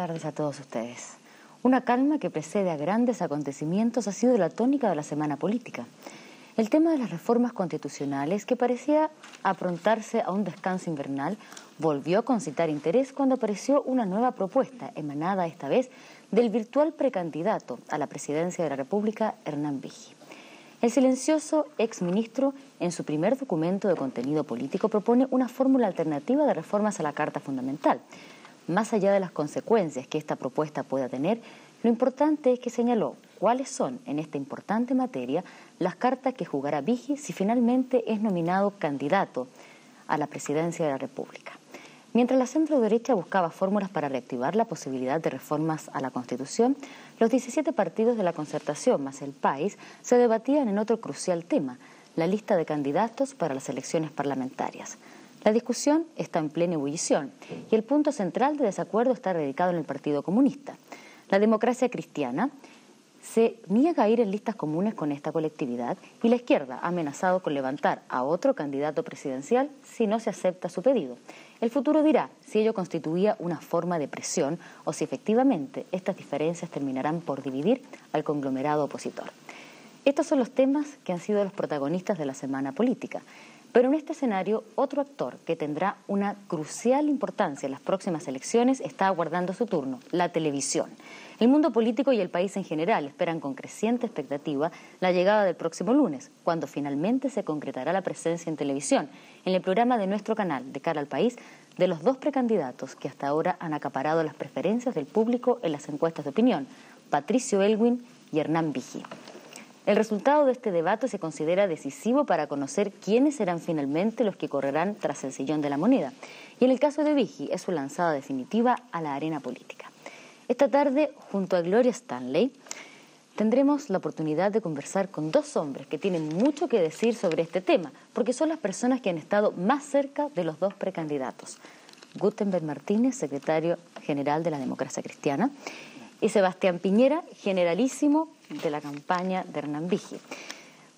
tardes a todos ustedes. Una calma que precede a grandes acontecimientos ha sido la tónica de la semana política. El tema de las reformas constitucionales, que parecía aprontarse a un descanso invernal, volvió a concitar interés cuando apareció una nueva propuesta, emanada esta vez del virtual precandidato a la presidencia de la República, Hernán Vigi. El silencioso exministro, en su primer documento de contenido político, propone una fórmula alternativa de reformas a la Carta Fundamental. Más allá de las consecuencias que esta propuesta pueda tener, lo importante es que señaló cuáles son, en esta importante materia, las cartas que jugará Vigi si finalmente es nominado candidato a la presidencia de la República. Mientras la centro-derecha buscaba fórmulas para reactivar la posibilidad de reformas a la Constitución, los 17 partidos de la Concertación más el País se debatían en otro crucial tema, la lista de candidatos para las elecciones parlamentarias. La discusión está en plena ebullición y el punto central de desacuerdo está radicado en el Partido Comunista. La democracia cristiana se niega a ir en listas comunes con esta colectividad y la izquierda ha amenazado con levantar a otro candidato presidencial si no se acepta su pedido. El futuro dirá si ello constituía una forma de presión o si efectivamente estas diferencias terminarán por dividir al conglomerado opositor. Estos son los temas que han sido los protagonistas de la semana política. Pero en este escenario, otro actor que tendrá una crucial importancia en las próximas elecciones está aguardando su turno, la televisión. El mundo político y el país en general esperan con creciente expectativa la llegada del próximo lunes, cuando finalmente se concretará la presencia en televisión, en el programa de nuestro canal, De Cara al País, de los dos precandidatos que hasta ahora han acaparado las preferencias del público en las encuestas de opinión, Patricio Aylwin y Hernán Vigi. El resultado de este debate se considera decisivo para conocer quiénes serán finalmente los que correrán tras el sillón de la moneda. Y en el caso de Vigi es su lanzada definitiva a la arena política. Esta tarde, junto a Gloria Stanley, tendremos la oportunidad de conversar con dos hombres que tienen mucho que decir sobre este tema, porque son las personas que han estado más cerca de los dos precandidatos. Gutenberg Martínez, secretario general de la Democracia Cristiana, y Sebastián Piñera, generalísimo de la campaña de Hernán Vigi.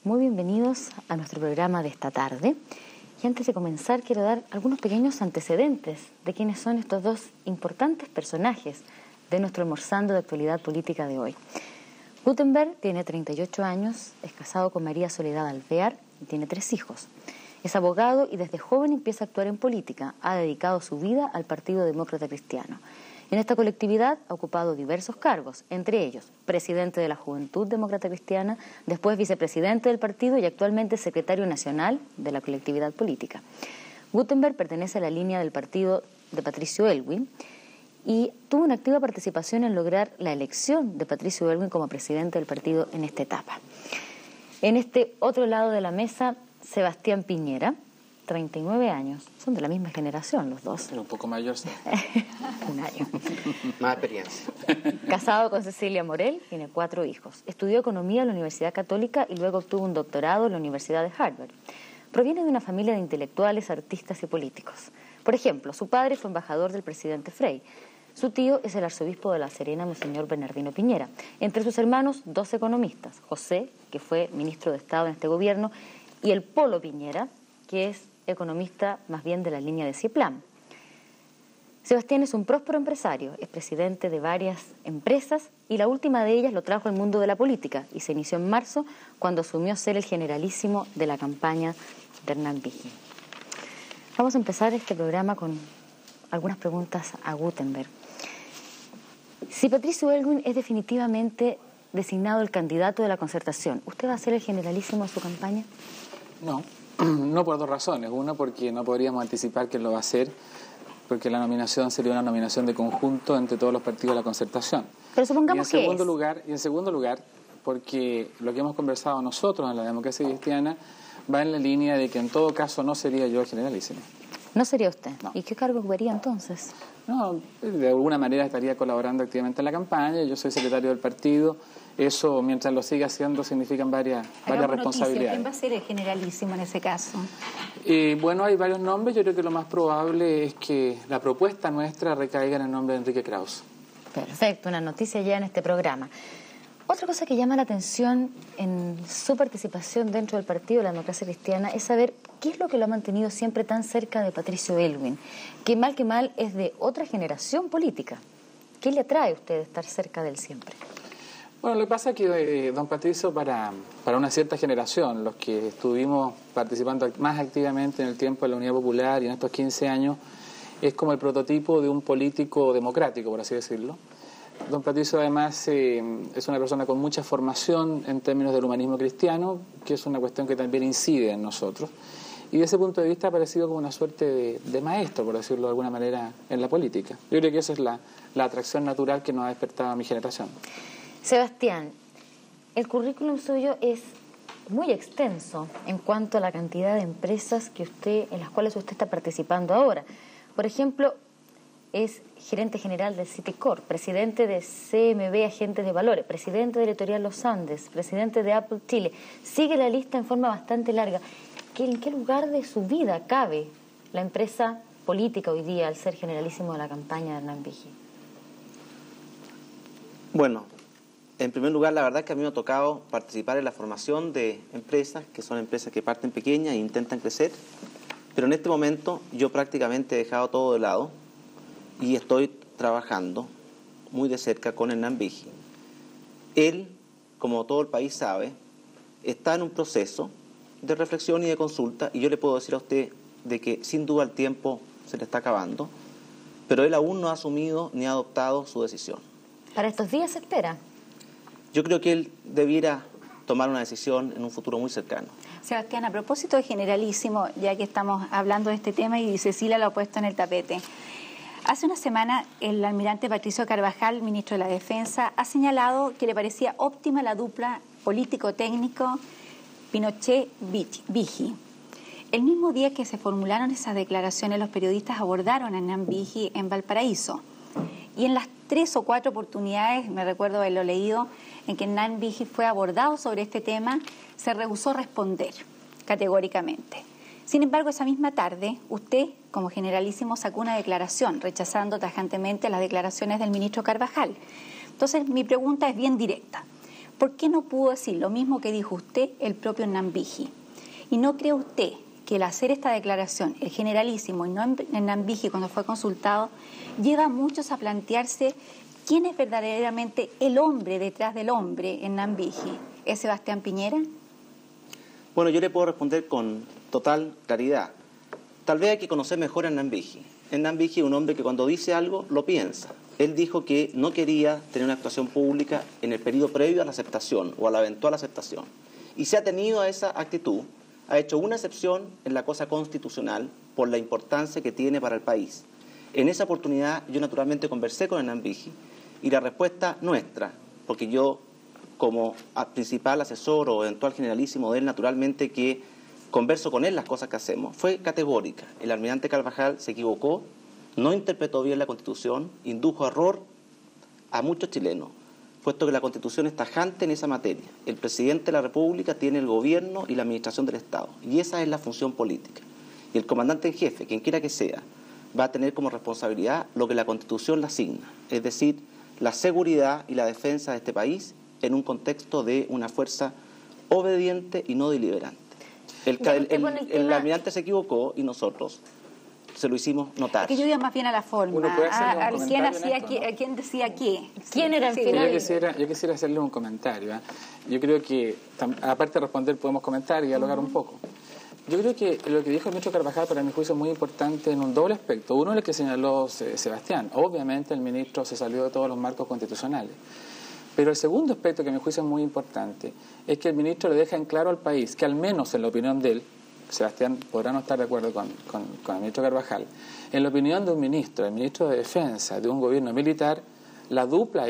Muy bienvenidos a nuestro programa de esta tarde. Y antes de comenzar, quiero dar algunos pequeños antecedentes de quiénes son estos dos importantes personajes de nuestro almorzando de actualidad política de hoy. Gutenberg tiene 38 años, es casado con María Soledad Alvear y tiene 3 hijos. Es abogado y desde joven empieza a actuar en política. Ha dedicado su vida al Partido Demócrata Cristiano. En esta colectividad ha ocupado diversos cargos, entre ellos presidente de la Juventud Demócrata Cristiana, después vicepresidente del partido y actualmente secretario nacional de la colectividad política. Gutenberg pertenece a la línea del partido de Patricio Aylwin y tuvo una activa participación en lograr la elección de Patricio Aylwin como presidente del partido en esta etapa. En este otro lado de la mesa, Sebastián Piñera, 39 años. Son de la misma generación los dos. Pero un poco mayor, sí. Un año. Más experiencia. Casado con Cecilia Morel, tiene 4 hijos. Estudió economía en la Universidad Católica y luego obtuvo un doctorado en la Universidad de Harvard. Proviene de una familia de intelectuales, artistas y políticos. Por ejemplo, su padre fue embajador del presidente Frei. Su tío es el arzobispo de La Serena, Monseñor Bernardino Piñera. Entre sus hermanos, 2 economistas. José, que fue ministro de Estado en este gobierno, y el Polo Piñera, que es economista más bien de la línea de CIEPLAN. Sebastián es un próspero empresario, es presidente de varias empresas y la última de ellas lo trajo al mundo de la política y se inició en marzo cuando asumió ser el generalísimo de la campaña de Hernán Vigi. Vamos a empezar este programa con algunas preguntas a Gutenberg. Si Patricio Aylwin es definitivamente designado el candidato de la Concertación, ¿usted va a ser el generalísimo de su campaña? No por 2 razones. Una, porque no podríamos anticipar quién lo va a hacer, porque la nominación sería una nominación de conjunto entre todos los partidos de la Concertación. Pero supongamos que en segundo lugar, porque lo que hemos conversado nosotros en la democracia cristiana va en la línea de que en todo caso no sería yo el generalísimo. ¿No sería usted? No. ¿Y qué cargo ocuparía entonces? No, de alguna manera estaría colaborando activamente en la campaña. Yo soy secretario del partido. Eso, mientras lo siga haciendo, significan varias responsabilidades. ¿Quién va a ser el generalísimo en ese caso? Bueno, hay varios nombres. Yo creo que lo más probable es que la propuesta nuestra recaiga en el nombre de Enrique Krause. Perfecto, una noticia ya en este programa. Otra cosa que llama la atención en su participación dentro del Partido de la Democracia Cristiana es saber qué es lo que lo ha mantenido siempre tan cerca de Patricio Aylwin, que mal es de otra generación política. ¿Qué le atrae a usted estar cerca de él siempre? Bueno, lo que pasa es que don Patricio, para una cierta generación, los que estuvimos participando más activamente en el tiempo de la Unidad Popular y en estos 15 años, es como el prototipo de un político democrático, por así decirlo. Don Patricio además es una persona con mucha formación en términos del humanismo cristiano, que es una cuestión que también incide en nosotros. Y desde ese punto de vista ha parecido como una suerte de maestro, por decirlo de alguna manera, en la política. Yo creo que esa es la atracción natural que nos ha despertado a mi generación. Sebastián, el currículum suyo es muy extenso en cuanto a la cantidad de empresas en las cuales usted está participando ahora. Por ejemplo, es gerente general del Citicorp, presidente de CMB Agentes de Valores, presidente de Editorial Los Andes, presidente de Apple Chile. Sigue la lista en forma bastante larga. ¿En qué lugar de su vida cabe la empresa política hoy día al ser generalísimo de la campaña de Hernán Vigi? Bueno, en primer lugar, la verdad es que a mí me ha tocado participar en la formación de empresas, que son empresas que parten pequeñas e intentan crecer, pero en este momento yo prácticamente he dejado todo de lado y estoy trabajando muy de cerca con Hernán Vigi. Él, como todo el país sabe, está en un proceso de reflexión y de consulta, y yo le puedo decir a usted de que sin duda el tiempo se le está acabando, pero él aún no ha asumido ni ha adoptado su decisión. ¿Para estos días se espera? Yo creo que él debiera tomar una decisión en un futuro muy cercano. Sebastián, a propósito de generalísimo, ya que estamos hablando de este tema y Cecilia lo ha puesto en el tapete. Hace una semana el almirante Patricio Carvajal, ministro de la Defensa, ha señalado que le parecía óptima la dupla político-técnico Pinochet-Vigi. El mismo día que se formularon esas declaraciones, los periodistas abordaron a Hernán Vigi en Valparaíso. Y en las 3 o 4 oportunidades, me recuerdo haberlo leído, en que Hernán Vigi fue abordado sobre este tema, se rehusó responder categóricamente. Sin embargo, esa misma tarde, usted, como generalísimo, sacó una declaración rechazando tajantemente las declaraciones del ministro Carvajal. Entonces, mi pregunta es bien directa. ¿Por qué no pudo decir lo mismo que dijo usted el propio Hernán Vigi? ¿Y no cree usted que el hacer esta declaración, el generalísimo y no Hernán Vigi cuando fue consultado, lleva a muchos a plantearse quién es verdaderamente el hombre detrás del hombre, Hernán Vigi? ¿Es Sebastián Piñera? Bueno, yo le puedo responder con total claridad. Tal vez hay que conocer mejor a Hernán Vigi. Hernán Vigi es un hombre que cuando dice algo, lo piensa. Él dijo que no quería tener una actuación pública en el periodo previo a la aceptación o a la eventual aceptación. Y se ha tenido a esa actitud. Ha hecho una excepción en la cosa constitucional por la importancia que tiene para el país. En esa oportunidad yo naturalmente conversé con Hernán Vigi y la respuesta nuestra, porque yo como principal asesor o eventual generalísimo de él, naturalmente que converso con él las cosas que hacemos, fue categórica. El almirante Carvajal se equivocó, no interpretó bien la Constitución, indujo error a muchos chilenos, puesto que la Constitución es tajante en esa materia. El presidente de la República tiene el gobierno y la administración del Estado, y esa es la función política. Y el comandante en jefe, quien quiera que sea, va a tener como responsabilidad lo que la Constitución le asigna, es decir, la seguridad y la defensa de este país en un contexto de una fuerza obediente y no deliberante. El almirante se equivocó y nosotros se lo hicimos notar. Es que yo iba más bien a la forma, a quién decía qué. ¿Quién era el final? Yo quisiera hacerle un comentario. Yo creo que, aparte de responder, podemos comentar y dialogar un poco. Yo creo que lo que dijo el ministro Carvajal, para mi juicio, es muy importante en un doble aspecto. Uno es el que señaló Sebastián. Obviamente el ministro se salió de todos los marcos constitucionales. Pero el segundo aspecto que a mi juicio es muy importante es que el ministro le deja en claro al país que, al menos en la opinión de él, Sebastián podrá no estar de acuerdo con el ministro Carvajal, en la opinión de un ministro, el ministro de Defensa, de un gobierno militar, la dupla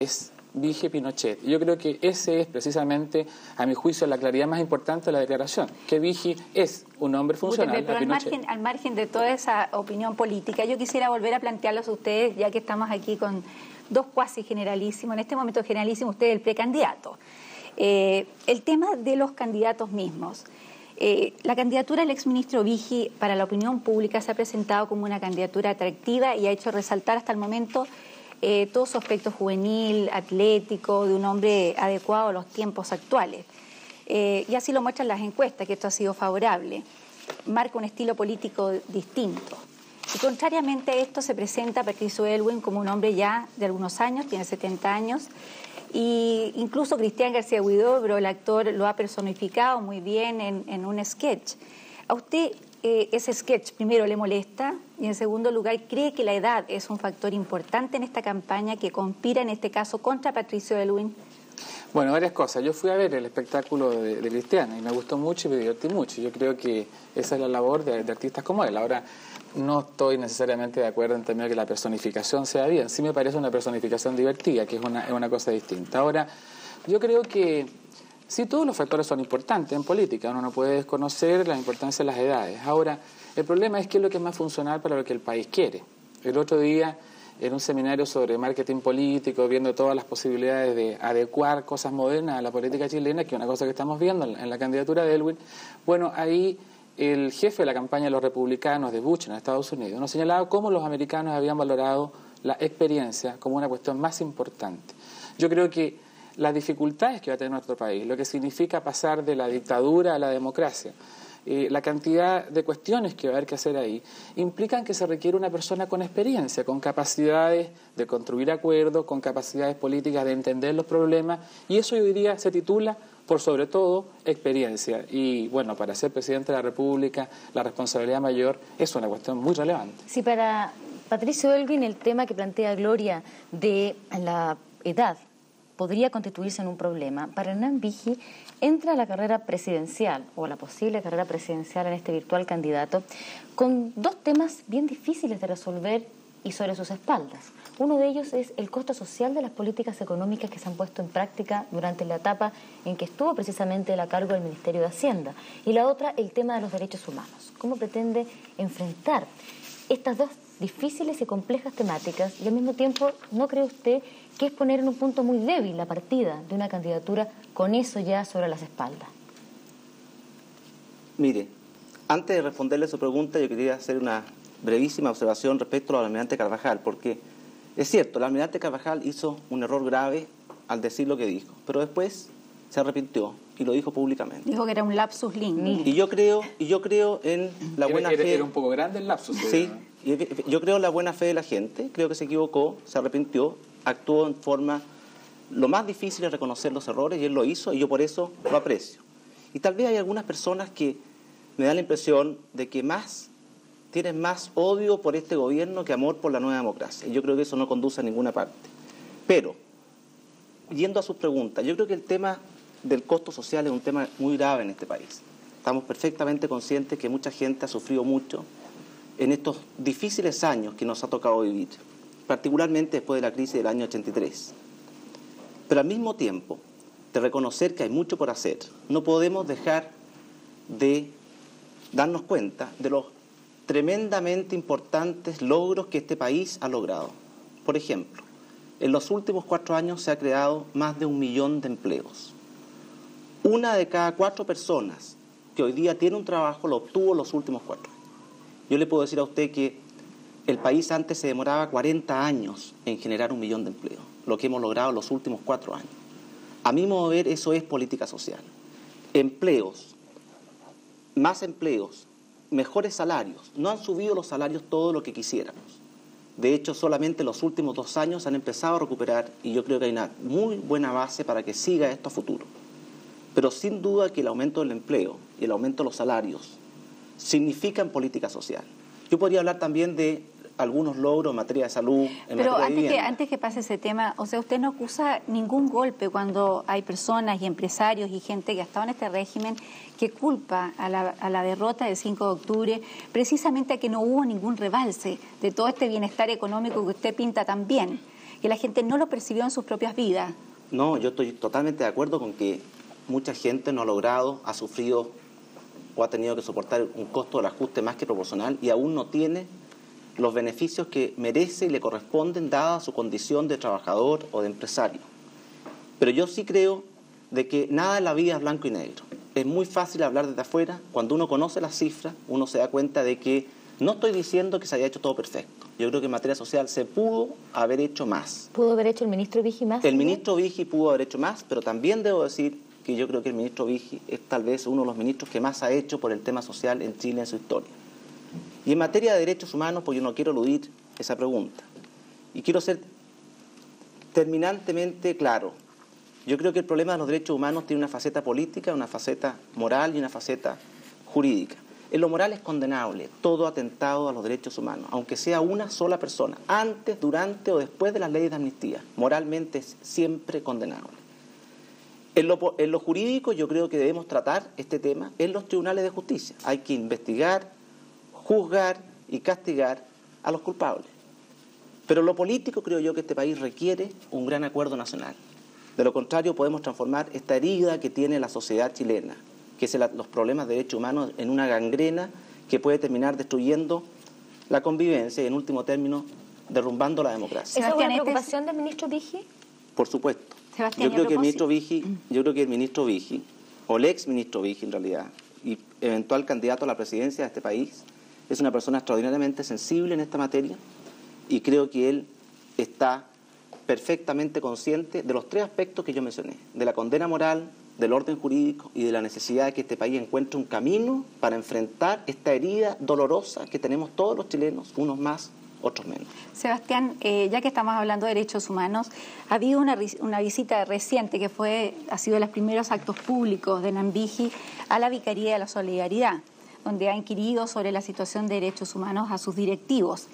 es Vigi-Pinochet. Yo creo que ese es precisamente, a mi juicio, la claridad más importante de la declaración, que Vigi es un hombre funcional. Pero al margen de toda esa opinión política, yo quisiera volver a plantearlos a ustedes, ya que estamos aquí con dos cuasi generalísimos. En este momento generalísimo, usted es el precandidato. El tema de los candidatos mismos. La candidatura del exministro Vigi para la opinión pública se ha presentado como una candidatura atractiva y ha hecho resaltar hasta el momento todo su aspecto juvenil, atlético, de un hombre adecuado a los tiempos actuales. Y así lo muestran las encuestas, que esto ha sido favorable. Marca un estilo político distinto. Y contrariamente a esto se presenta a Patricio Aylwin como un hombre ya de algunos años, tiene 70 años, y incluso Cristian García Huidobro, el actor, lo ha personificado muy bien en un sketch. ¿A usted ese sketch primero le molesta y en segundo lugar cree que la edad es un factor importante en esta campaña que conspira en este caso contra Patricio Aylwin? Bueno, varias cosas. Yo fui a ver el espectáculo de Cristian y me gustó mucho y me divertí mucho. Yo creo que esa es la labor de artistas como él. Ahora, no estoy necesariamente de acuerdo en términos de que la personificación sea bien. Sí me parece una personificación divertida, que es una cosa distinta. Ahora, yo creo que sí, todos los factores son importantes en política. Uno no puede desconocer la importancia de las edades. Ahora, el problema es qué es lo que es más funcional para lo que el país quiere. El otro día, en un seminario sobre marketing político, viendo todas las posibilidades de adecuar cosas modernas a la política chilena, que es una cosa que estamos viendo en la candidatura de Aylwin, bueno, ahí el jefe de la campaña de los republicanos de Bush en Estados Unidos nos señalaba cómo los americanos habían valorado la experiencia como una cuestión más importante. Yo creo que las dificultades que va a tener nuestro país, lo que significa pasar de la dictadura a la democracia, la cantidad de cuestiones que va a haber que hacer ahí, implican que se requiere una persona con experiencia, con capacidades de construir acuerdos, con capacidades políticas de entender los problemas, y eso hoy día se titula, por sobre todo, experiencia. Y bueno, para ser presidente de la República, la responsabilidad mayor es una cuestión muy relevante. Sí, para Patricio Aylwin el tema que plantea Gloria de la edad podría constituirse en un problema. Para Hernán Vigi entra a la carrera presidencial o a la posible carrera presidencial en este virtual candidato con dos temas bien difíciles de resolver y sobre sus espaldas. Uno de ellos es el costo social de las políticas económicas que se han puesto en práctica durante la etapa en que estuvo precisamente él a cargo del Ministerio de Hacienda. Y la otra, el tema de los derechos humanos. ¿Cómo pretende enfrentar estas dos difíciles y complejas temáticas y al mismo tiempo, ¿no cree usted que es poner en un punto muy débil la partida de una candidatura con eso ya sobre las espaldas? Mire, antes de responderle su pregunta, yo quería hacer una brevísima observación respecto al almirante Carvajal, porque es cierto, el almirante Carvajal hizo un error grave al decir lo que dijo, pero después se arrepintió y lo dijo públicamente. Dijo que era un lapsus lingüe. Y yo creo en la buena fe. Era un poco grande el lapsus. Sí, yo creo en la buena fe de la gente, creo que se equivocó, se arrepintió, actuó en forma. Lo más difícil es reconocer los errores y él lo hizo y yo por eso lo aprecio. Y tal vez hay algunas personas que me dan la impresión de que tienen más odio por este gobierno que amor por la nueva democracia. Y yo creo que eso no conduce a ninguna parte. Pero, yendo a sus preguntas, yo creo que el tema del costo social es un tema muy grave en este país. Estamos perfectamente conscientes que mucha gente ha sufrido mucho en estos difíciles años que nos ha tocado vivir, particularmente después de la crisis del año 83. Pero al mismo tiempo, de reconocer que hay mucho por hacer, no podemos dejar de darnos cuenta de los tremendamente importantes logros que este país ha logrado. Por ejemplo, en los últimos 4 años se ha creado más de 1 millón de empleos. 1 de cada 4 personas que hoy día tiene un trabajo lo obtuvo en los últimos 4 años. Yo le puedo decir a usted que el país antes se demoraba 40 años en generar 1 millón de empleos, lo que hemos logrado en los últimos 4 años. A mi modo de ver, eso es política social. Empleos, más empleos, mejores salarios. No han subido los salarios todo lo que quisiéramos. De hecho, solamente los últimos 2 años han empezado a recuperar y yo creo que hay una muy buena base para que siga esto a futuro. Pero sin duda que el aumento del empleo y el aumento de los salarios significan política social. Yo podría hablar también de algunos logros en materia de salud, en pero materia de vivienda. Antes que pase ese tema, o sea, usted no acusa ningún golpe cuando hay personas y empresarios y gente que ha estado en este régimen que culpa a la derrota del 5 de octubre precisamente a que no hubo ningún rebalse de todo este bienestar económico que usted pinta tan bien, que la gente no lo percibió en sus propias vidas. No, yo estoy totalmente de acuerdo con que mucha gente no ha logrado, ha sufrido o ha tenido que soportar un costo del ajuste más que proporcional y aún no tiene los beneficios que merece y le corresponden dada su condición de trabajador o de empresario. Pero yo sí creo de que nada en la vida es blanco y negro. Es muy fácil hablar desde afuera. Cuando uno conoce las cifras, uno se da cuenta de que no estoy diciendo que se haya hecho todo perfecto. Yo creo que en materia social se pudo haber hecho más. ¿Pudo haber hecho el ministro Vigi más? El ministro Vigi pudo haber hecho más, pero también debo decir que yo creo que el ministro Vigi es tal vez uno de los ministros que más ha hecho por el tema social en Chile en su historia. Y en materia de derechos humanos, pues yo no quiero eludir esa pregunta. Y quiero ser terminantemente claro. Yo creo que el problema de los derechos humanos tiene una faceta política, una faceta moral y una faceta jurídica. En lo moral es condenable todo atentado a los derechos humanos, aunque sea una sola persona, antes, durante o después de las leyes de amnistía. Moralmente es siempre condenable. En lo jurídico yo creo que debemos tratar este tema en los tribunales de justicia. Hay que investigar, juzgar y castigar a los culpables. Pero en lo político creo yo que este país requiere un gran acuerdo nacional. De lo contrario podemos transformar esta herida que tiene la sociedad chilena, que es los problemas de derechos humanos, en una gangrena que puede terminar destruyendo la convivencia y en último término derrumbando la democracia. ¿Esa es una preocupación del ministro Viggi? Por supuesto. Sebastián, yo creo que el ministro Viggi, o el ex ministro Viggi en realidad, y eventual candidato a la presidencia de este país, es una persona extraordinariamente sensible en esta materia y creo que él está perfectamente consciente de los tres aspectos que yo mencioné, de la condena moral, del orden jurídico y de la necesidad de que este país encuentre un camino para enfrentar esta herida dolorosa que tenemos todos los chilenos, unos más, otros menos. Sebastián, ya que estamos hablando de derechos humanos, ha habido una visita reciente que ha sido de los primeros actos públicos de Hernán Viggi a la Vicaría de la Solidaridad, donde ha inquirido sobre la situación de derechos humanos a sus directivos.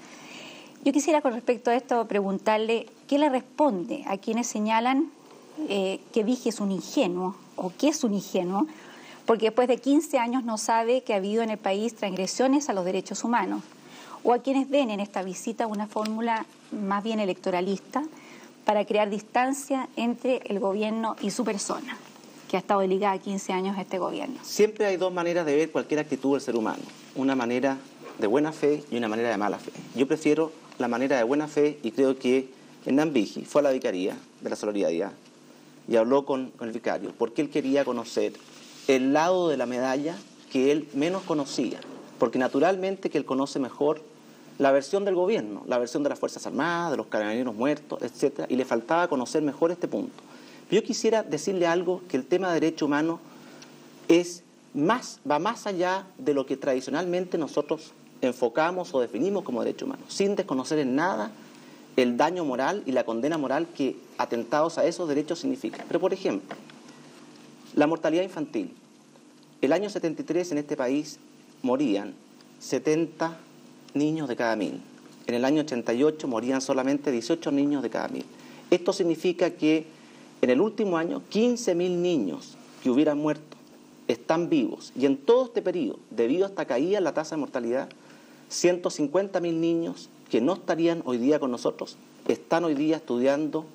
Yo quisiera con respecto a esto preguntarle qué le responde a quienes señalan que Viggi es un ingenuo o que es un ingenuo, porque después de 15 años no sabe que ha habido en el país transgresiones a los derechos humanos, o a quienes ven en esta visita una fórmula más bien electoralista para crear distancia entre el gobierno y su persona, que ha estado ligada 15 años a este gobierno. Siempre hay dos maneras de ver cualquier actitud del ser humano, una manera de buena fe y una manera de mala fe. Yo prefiero la manera de buena fe y creo que Hernán Viggi fue a la Vicaría de la Solidaridad y habló con el vicario porque él quería conocer el lado de la medalla que él menos conocía, porque naturalmente que él conoce mejor la versión del gobierno, la versión de las Fuerzas Armadas, de los carabineros muertos, etcétera, y le faltaba conocer mejor este punto. Pero yo quisiera decirle algo, que el tema de derechos humanos va más allá de lo que tradicionalmente nosotros enfocamos o definimos como derechos humanos, sin desconocer en nada el daño moral y la condena moral que atentados a esos derechos significan. Pero, por ejemplo, la mortalidad infantil. El año 73 en este país morían 70 niños de cada 1000. En el año 88 morían solamente 18 niños de cada 1000. Esto significa que en el último año 15.000 niños que hubieran muerto están vivos. Y en todo este periodo, debido a esta caída en la tasa de mortalidad, 150.000 niños que no estarían hoy día con nosotros, están hoy día estudiando,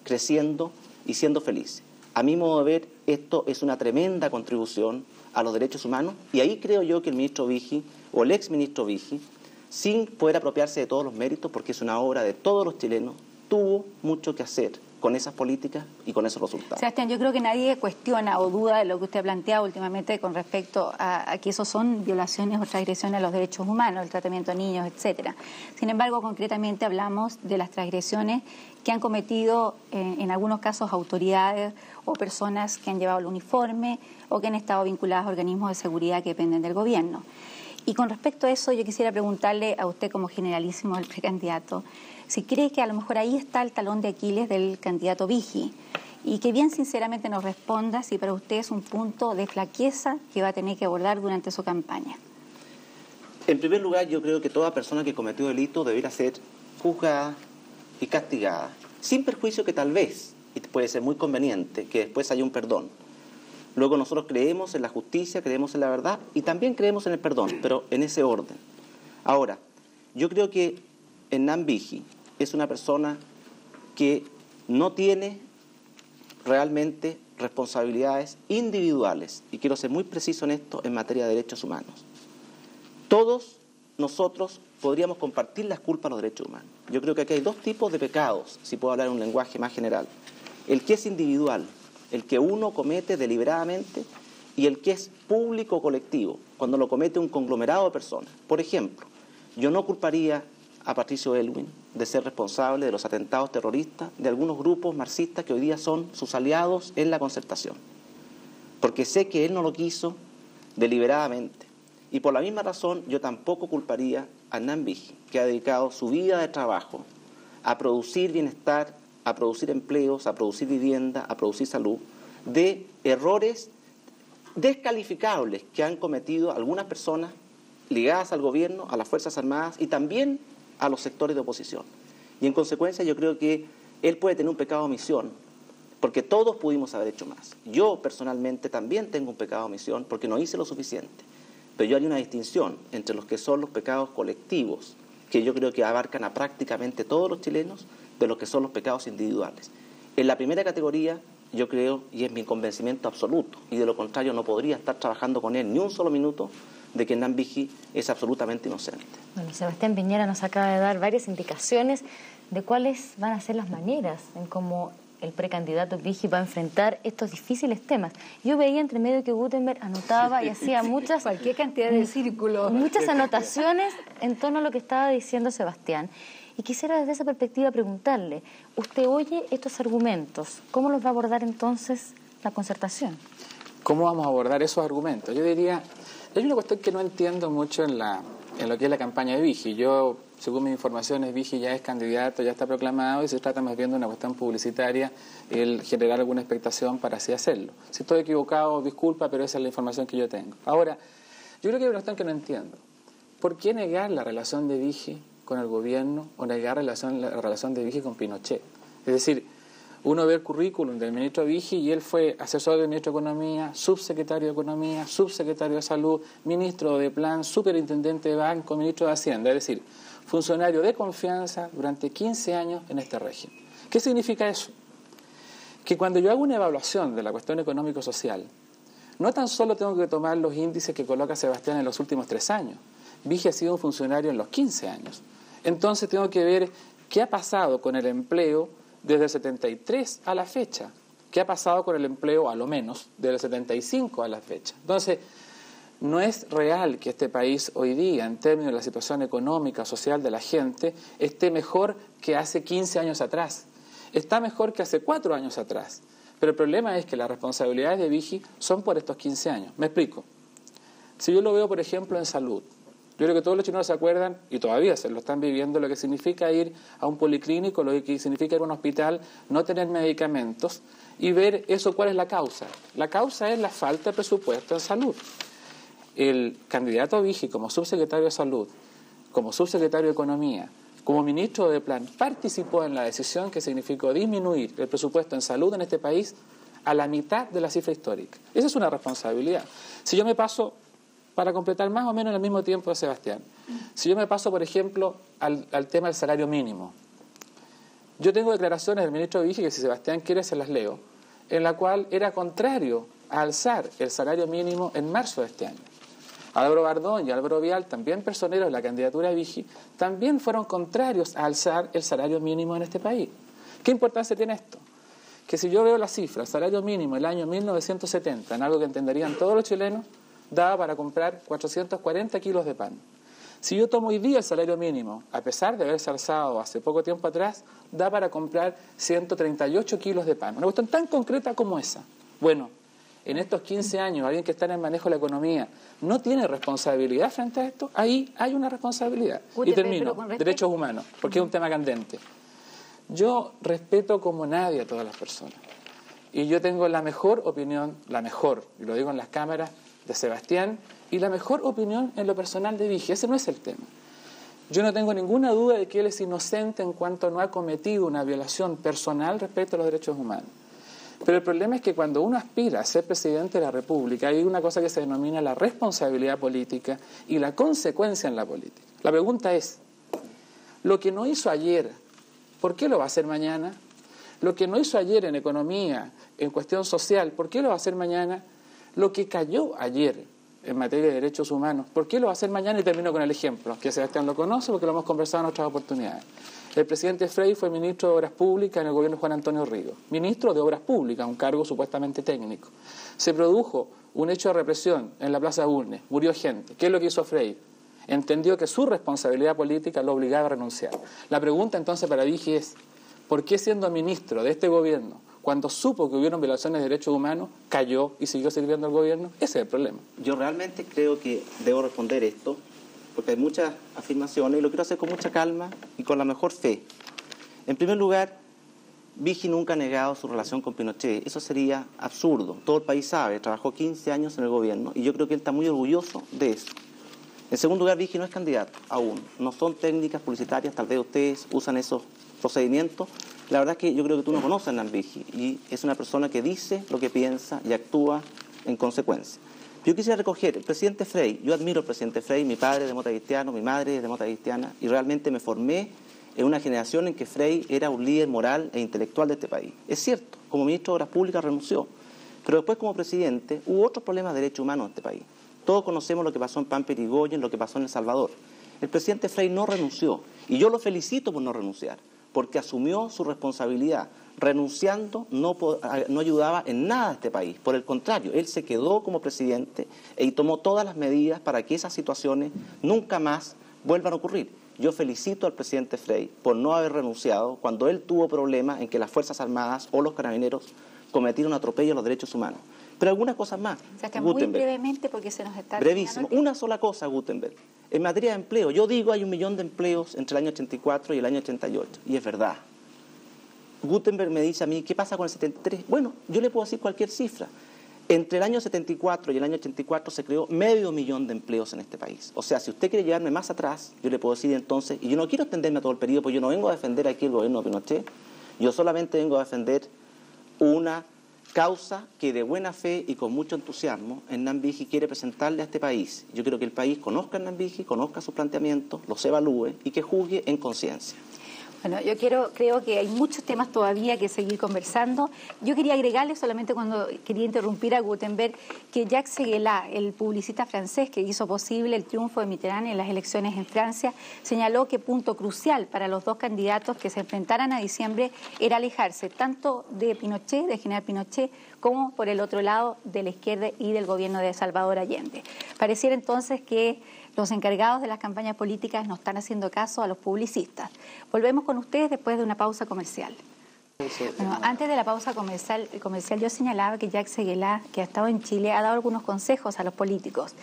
creciendo y siendo felices. A mi modo de ver, esto es una tremenda contribución a los derechos humanos y ahí creo yo que el ministro Viggi o el ex ministro Viggi, sin poder apropiarse de todos los méritos, porque es una obra de todos los chilenos, tuvo mucho que hacer con esas políticas y con esos resultados. Sebastián, yo creo que nadie cuestiona o duda de lo que usted ha planteado últimamente con respecto a que esos son violaciones o transgresiones a los derechos humanos, el tratamiento de niños, etcétera. Sin embargo, concretamente hablamos de las transgresiones que han cometido en algunos casos autoridades o personas que han llevado el uniforme o que han estado vinculadas a organismos de seguridad que dependen del gobierno. Y con respecto a eso, yo quisiera preguntarle a usted como generalísimo del precandidato, si cree que a lo mejor ahí está el talón de Aquiles del candidato Viggi y que bien sinceramente nos responda si para usted es un punto de flaqueza que va a tener que abordar durante su campaña. En primer lugar, yo creo que toda persona que cometió delito debería ser juzgada y castigada, sin perjuicio que tal vez, y puede ser muy conveniente, que después haya un perdón. Luego nosotros creemos en la justicia, creemos en la verdad y también creemos en el perdón, pero en ese orden. Ahora, yo creo que Hernán Viggi es una persona que no tiene realmente responsabilidades individuales, y quiero ser muy preciso en esto en materia de derechos humanos. Todos nosotros podríamos compartir las culpas de los derechos humanos. Yo creo que aquí hay dos tipos de pecados, si puedo hablar en un lenguaje más general. El que es individual, el que uno comete deliberadamente, y el que es público o colectivo, cuando lo comete un conglomerado de personas. Por ejemplo, yo no culparía a Patricio Aylwin de ser responsable de los atentados terroristas de algunos grupos marxistas que hoy día son sus aliados en la Concertación, porque sé que él no lo quiso deliberadamente. Y por la misma razón yo tampoco culparía a Hernán Vigi, que ha dedicado su vida de trabajo a producir bienestar, a producir empleos, a producir vivienda, a producir salud, de errores descalificables que han cometido algunas personas ligadas al gobierno, a las Fuerzas Armadas y también a los sectores de oposición. Y en consecuencia yo creo que él puede tener un pecado de omisión, porque todos pudimos haber hecho más. Yo personalmente también tengo un pecado de omisión porque no hice lo suficiente. Pero yo haría una distinción entre los que son los pecados colectivos, que yo creo que abarcan a prácticamente todos los chilenos, de los que son los pecados individuales. En la primera categoría, yo creo, y es mi convencimiento absoluto, y de lo contrario no podría estar trabajando con él ni un solo minuto, de que Hernán Vigi es absolutamente inocente. Bueno, Sebastián Piñera nos acaba de dar varias indicaciones de cuáles van a ser las maneras en cómo el precandidato Vigi va a enfrentar estos difíciles temas. Yo veía entre medio que Gutenberg anotaba y hacía cualquier cantidad de círculos, muchas anotaciones en torno a lo que estaba diciendo Sebastián. Y quisiera desde esa perspectiva preguntarle, usted oye estos argumentos, ¿cómo los va a abordar entonces la concertación? ¿Cómo vamos a abordar esos argumentos? Yo diría, hay una cuestión que no entiendo mucho en lo que es la campaña de Vigi. Yo, según mis informaciones, Vigi ya es candidato, ya está proclamado y se trata más bien de una cuestión publicitaria, el generar alguna expectación para así hacerlo. Si estoy equivocado, disculpa, pero esa es la información que yo tengo. Ahora, yo creo que hay una cuestión que no entiendo. ¿Por qué negar la relación de Vigi con el gobierno o negar la relación de Vigi con Pinochet? Es decir, uno ve el currículum del ministro Vigi y él fue asesor del ministro de Economía, subsecretario de Economía, subsecretario de Salud, ministro de Plan, superintendente de Banco, ministro de Hacienda, es decir, funcionario de confianza durante 15 años en este régimen. ¿Qué significa eso? Que cuando yo hago una evaluación de la cuestión económico-social, no tan solo tengo que tomar los índices que coloca Sebastián en los últimos 3 años, Vigi ha sido un funcionario en los 15 años. Entonces tengo que ver qué ha pasado con el empleo desde el 73 a la fecha, qué ha pasado con el empleo a lo menos desde el 75 a la fecha. Entonces, no es real que este país hoy día, en términos de la situación económica, social de la gente, esté mejor que hace 15 años atrás. Está mejor que hace 4 años atrás. Pero el problema es que las responsabilidades de Vigi son por estos 15 años. Me explico. Si yo lo veo, por ejemplo, en salud, yo creo que todos los chilenos se acuerdan, y todavía se lo están viviendo, lo que significa ir a un policlínico, lo que significa ir a un hospital, no tener medicamentos, y ver eso, ¿cuál es la causa? La causa es la falta de presupuesto en salud. El candidato Vigi, como subsecretario de Salud, como subsecretario de Economía, como ministro de Plan, participó en la decisión que significó disminuir el presupuesto en salud en este país a la mitad de la cifra histórica. Esa es una responsabilidad. Si yo me paso, para completar más o menos en el mismo tiempo de Sebastián, si yo me paso, por ejemplo, al tema del salario mínimo, yo tengo declaraciones del ministro Vigi, que si Sebastián quiere se las leo, en la cual era contrario a alzar el salario mínimo en marzo de este año. Álvaro Bardón y Álvaro Vial, también personeros de la candidatura de Vigi, también fueron contrarios a alzar el salario mínimo en este país. ¿Qué importancia tiene esto? Que si yo veo la cifra, el salario mínimo el año 1970, en algo que entenderían todos los chilenos, daba para comprar 440 kilos de pan. Si yo tomo hoy día el salario mínimo, a pesar de haberse alzado hace poco tiempo atrás, da para comprar 138 kilos de pan. Una cuestión tan concreta como esa. Bueno, en estos 15 años, alguien que está en el manejo de la economía no tiene responsabilidad frente a esto, ahí hay una responsabilidad. Y termino, derechos humanos, porque es un tema candente. Yo respeto como nadie a todas las personas. Y yo tengo la mejor opinión, y lo digo en las cámaras, de Sebastián, y la mejor opinión en lo personal de Vigi. Ese no es el tema. Yo no tengo ninguna duda de que él es inocente en cuanto no ha cometido una violación personal respecto a los derechos humanos. Pero el problema es que cuando uno aspira a ser presidente de la República, hay una cosa que se denomina la responsabilidad política y la consecuencia en la política. La pregunta es, lo que no hizo ayer, ¿por qué lo va a hacer mañana? Lo que no hizo ayer en economía, en cuestión social, ¿por qué lo va a hacer mañana? Lo que cayó ayer en materia de derechos humanos, ¿por qué lo va a hacer mañana? Y termino con el ejemplo, que Sebastián lo conoce porque lo hemos conversado en otras oportunidades. El presidente Frei fue ministro de Obras Públicas en el gobierno de Juan Antonio Ríos. Ministro de Obras Públicas, un cargo supuestamente técnico. Se produjo un hecho de represión en la Plaza Bulnes, murió gente. ¿Qué es lo que hizo Frei? Entendió que su responsabilidad política lo obligaba a renunciar. La pregunta entonces para Vigi es, ¿por qué siendo ministro de este gobierno, cuando supo que hubieron violaciones de derechos humanos, cayó y siguió sirviendo al gobierno? Ese es el problema. Yo realmente creo que debo responder esto porque hay muchas afirmaciones y lo quiero hacer con mucha calma y con la mejor fe. En primer lugar, Vigil nunca ha negado su relación con Pinochet. Eso sería absurdo. Todo el país sabe, trabajó 15 años en el gobierno y yo creo que él está muy orgulloso de eso. En segundo lugar, Vigil no es candidato aún. No son técnicas publicitarias, tal vez ustedes usan esos procedimientos. La verdad es que yo creo que tú no conoces a Hernán Vigil y es una persona que dice lo que piensa y actúa en consecuencia. Yo quisiera recoger el presidente Frei. Yo admiro al presidente Frei, mi padre es demócrata cristiano, mi madre es demócrata cristiana y realmente me formé en una generación en que Frei era un líder moral e intelectual de este país. Es cierto, como ministro de Obras Públicas renunció, pero después como presidente hubo otros problemas de derechos humanos en este país. Todos conocemos lo que pasó en Pampa y Yrigoyen, lo que pasó en El Salvador. El presidente Frei no renunció y yo lo felicito por no renunciar, porque asumió su responsabilidad. Renunciando no ayudaba en nada a este país, por el contrario, él se quedó como presidente y tomó todas las medidas para que esas situaciones nunca más vuelvan a ocurrir. Yo felicito al presidente Frei por no haber renunciado cuando él tuvo problemas en que las Fuerzas Armadas o los carabineros cometieron atropello a los derechos humanos. Pero algunas cosas más. Muy brevemente porque se nos está... Brevísimo. Una sola cosa, Gutenberg. En materia de empleo, yo digo hay 1 millón de empleos entre el año 84 y el año 88. Y es verdad. Gutenberg me dice a mí, ¿qué pasa con el 73? Bueno, yo le puedo decir cualquier cifra. Entre el año 74 y el año 84 se creó 500.000 de empleos en este país. O sea, si usted quiere llevarme más atrás, yo le puedo decir entonces, y yo no quiero extenderme a todo el periodo, porque yo no vengo a defender aquí el gobierno de Pinochet, yo solamente vengo a defender una causa que de buena fe y con mucho entusiasmo Hernán Vigil quiere presentarle a este país. Yo quiero que el país conozca a Hernán Vigil, conozca sus planteamientos, los evalúe y que juzgue en conciencia. Bueno, yo creo que hay muchos temas todavía que seguir conversando. Yo quería agregarle solamente cuando quería interrumpir a Gutenberg que Jacques Seguela, el publicista francés que hizo posible el triunfo de Mitterrand en las elecciones en Francia, señaló que punto crucial para los dos candidatos que se enfrentaran a diciembre era alejarse tanto de Pinochet, de general Pinochet, como por el otro lado de la izquierda y del gobierno de Salvador Allende. Pareciera entonces que los encargados de las campañas políticas no están haciendo caso a los publicistas. Volvemos con ustedes después de una pausa comercial. Bueno, antes de la pausa comercial yo señalaba que Jacques Seguela, que ha estado en Chile, ha dado algunos consejos a los políticos.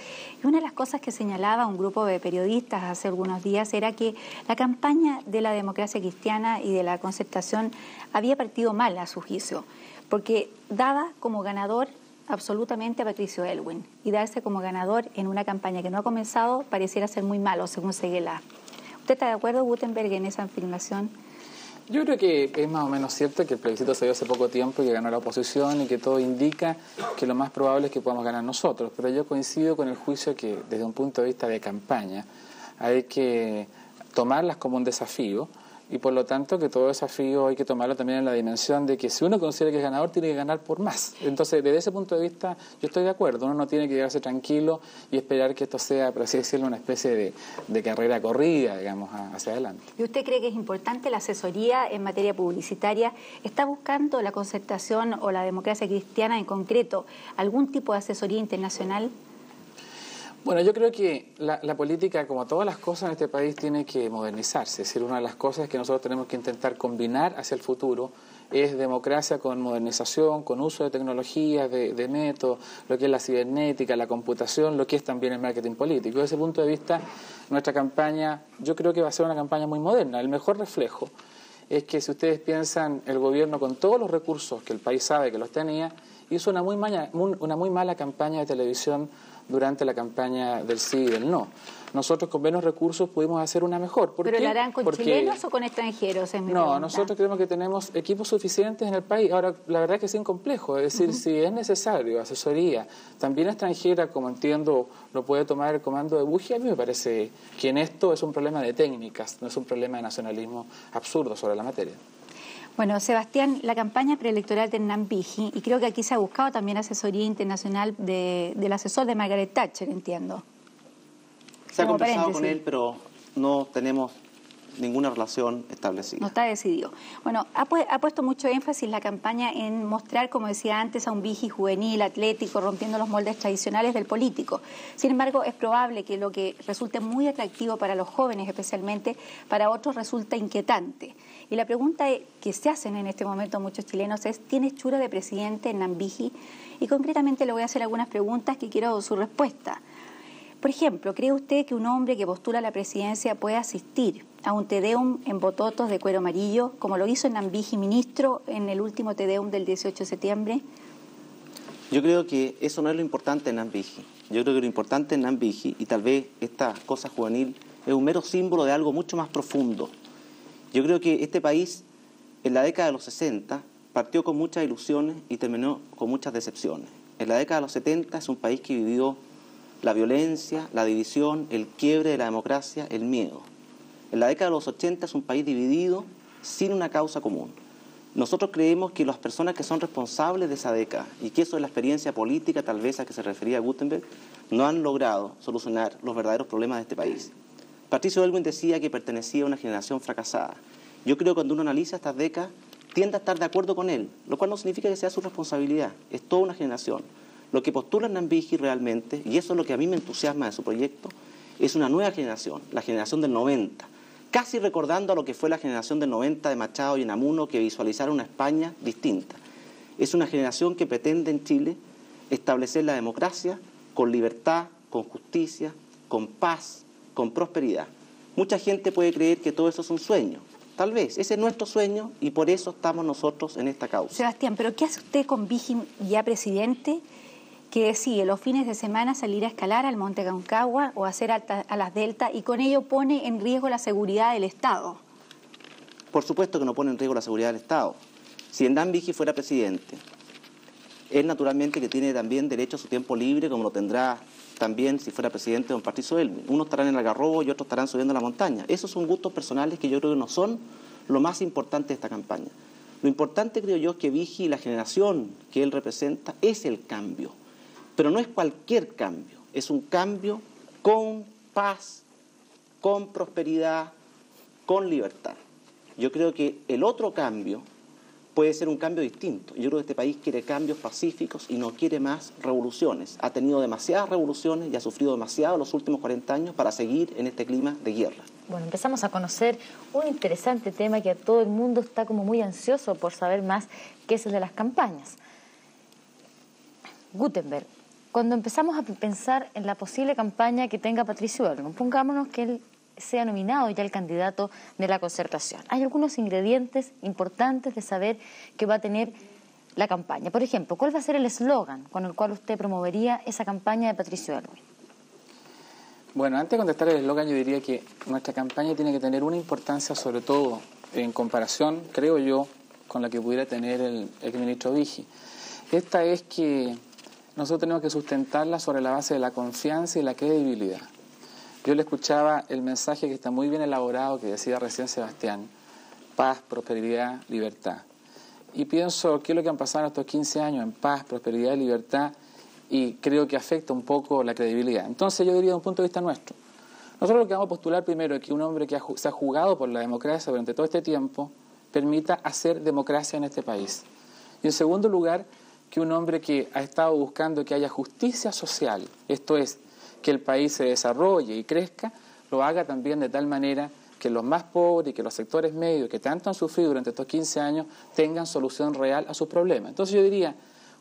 Y una de las cosas que señalaba un grupo de periodistas hace algunos días era que la campaña de la democracia cristiana y de la Concertación había partido mal a su juicio, porque daba como ganador absolutamente a Patricio Aylwin y darse como ganador en una campaña que no ha comenzado pareciera ser muy malo, según Seguela. ¿Usted está de acuerdo, Gutenberg, en esa afirmación? Yo creo que es más o menos cierto que el plebiscito se dio hace poco tiempo y que ganó la oposición y que todo indica que lo más probable es que podamos ganar nosotros, pero yo coincido con el juicio que desde un punto de vista de campaña hay que tomarlas como un desafío. Y por lo tanto que todo desafío hay que tomarlo también en la dimensión de que si uno considera que es ganador, tiene que ganar por más. Entonces, desde ese punto de vista, yo estoy de acuerdo. Uno no tiene que quedarse tranquilo y esperar que esto sea, por así decirlo, una especie de carrera corrida, digamos, hacia adelante. ¿Y usted cree que es importante la asesoría en materia publicitaria? ¿Está buscando la Concertación o la democracia cristiana en concreto algún tipo de asesoría internacional? Bueno, yo creo que la política, como todas las cosas en este país, tiene que modernizarse. Es decir, una de las cosas que nosotros tenemos que intentar combinar hacia el futuro es democracia con modernización, con uso de tecnologías, de métodos, lo que es la cibernética, la computación, lo que es también el marketing político. Desde ese punto de vista, nuestra campaña, yo creo que va a ser una campaña muy moderna. El mejor reflejo es que si ustedes piensan, el gobierno con todos los recursos que el país sabe que los tenía, hizo una muy mala campaña de televisión durante la campaña del sí y del no. Nosotros con menos recursos pudimos hacer una mejor. ¿Pero la harán con chilenos o con extranjeros? No, nosotros creemos que tenemos equipos suficientes en el país. Ahora, la verdad es que es incomplejo. Es decir, si es necesario asesoría, también extranjera, como entiendo, lo puede tomar el comando de Bugia. A mí me parece que en esto es un problema de técnicas, no es un problema de nacionalismo absurdo sobre la materia. Bueno, Sebastián, la campaña preelectoral de Hernán Vigil, y creo que aquí se ha buscado también asesoría internacional del asesor de Margaret Thatcher, entiendo. Se ha conversado con él, pero no tenemos ninguna relación establecida. No está decidido. Bueno, ha puesto mucho énfasis la campaña en mostrar, como decía antes, a un Vigil juvenil, atlético, rompiendo los moldes tradicionales del político. Sin embargo, es probable que lo que resulte muy atractivo para los jóvenes, especialmente, para otros resulta inquietante. Y la pregunta que se hacen en este momento muchos chilenos es, ¿tiene hechura de presidente Hernán Vigil? Y concretamente le voy a hacer algunas preguntas que quiero su respuesta. Por ejemplo, ¿cree usted que un hombre que postula a la presidencia puede asistir a un Te Deum en bototos de cuero amarillo, como lo hizo Nambiji, ministro, en el último Te Deum del 18 de septiembre? Yo creo que eso no es lo importante en Nambiji. Yo creo que lo importante en Nambiji, y tal vez esta cosa juvenil, es un mero símbolo de algo mucho más profundo. Yo creo que este país, en la década de los 60, partió con muchas ilusiones y terminó con muchas decepciones. En la década de los 70 es un país que vivió la violencia, la división, el quiebre de la democracia, el miedo. En la década de los 80 es un país dividido sin una causa común. Nosotros creemos que las personas que son responsables de esa década, y que eso es la experiencia política tal vez a que se refería Gutenberg, no han logrado solucionar los verdaderos problemas de este país. Patricio Aylwin decía que pertenecía a una generación fracasada. Yo creo que cuando uno analiza estas décadas, tiende a estar de acuerdo con él, lo cual no significa que sea su responsabilidad, es toda una generación. Lo que postula Nambiji realmente, y eso es lo que a mí me entusiasma de su proyecto, es una nueva generación, la generación del 90, casi recordando a lo que fue la generación del 90 de Machado y Unamuno, que visualizaron una España distinta. Es una generación que pretende en Chile establecer la democracia con libertad, con justicia, con paz, con prosperidad. Mucha gente puede creer que todo eso es un sueño. Tal vez, ese es nuestro sueño y por eso estamos nosotros en esta causa. Sebastián, ¿pero qué hace usted con Vigil ya presidente, que decide los fines de semana salir a escalar al Monte Aconcagua o hacer a las deltas y con ello pone en riesgo la seguridad del Estado? Por supuesto que no pone en riesgo la seguridad del Estado. Si Nambiji fuera presidente, él naturalmente que tiene también derecho a su tiempo libre, como lo tendrá también si fuera presidente don Patricio Aylwin. Unos estarán en el Algarrobo y otros estarán subiendo a la montaña. Esos son gustos personales que yo creo que no son lo más importante de esta campaña. Lo importante, creo yo, es que Vigi y la generación que él representa es el cambio. Pero no es cualquier cambio, es un cambio con paz, con prosperidad, con libertad. Yo creo que el otro cambio puede ser un cambio distinto. Yo creo que este país quiere cambios pacíficos y no quiere más revoluciones. Ha tenido demasiadas revoluciones y ha sufrido demasiado en los últimos 40 años para seguir en este clima de guerra. Bueno, empezamos a conocer un interesante tema que a todo el mundo está como muy ansioso por saber más, que es el de las campañas. Gutenberg, cuando empezamos a pensar en la posible campaña que tenga Patricio Aylwin, pongámonos que él sea nominado ya el candidato de la Concertación. Hay algunos ingredientes importantes de saber que va a tener la campaña. Por ejemplo, ¿cuál va a ser el eslogan con el cual usted promovería esa campaña de Patricio Aylwin? Bueno, antes de contestar el eslogan, yo diría que nuestra campaña tiene que tener una importancia, sobre todo en comparación, creo yo, con la que pudiera tener el exministro Vigi. Esta es que nosotros tenemos que sustentarla sobre la base de la confianza y la credibilidad. Yo le escuchaba el mensaje que está muy bien elaborado, que decía recién Sebastián: paz, prosperidad, libertad. Y pienso qué es lo que han pasado en estos 15 años en paz, prosperidad y libertad, y creo que afecta un poco la credibilidad. Entonces yo diría, desde un punto de vista nuestro, nosotros lo que vamos a postular primero es que un hombre que se ha jugado por la democracia durante todo este tiempo permita hacer democracia en este país. Y en segundo lugar, que un hombre que ha estado buscando que haya justicia social, esto es, que el país se desarrolle y crezca, lo haga también de tal manera que los más pobres y que los sectores medios que tanto han sufrido durante estos 15 años tengan solución real a sus problemas. Entonces yo diría,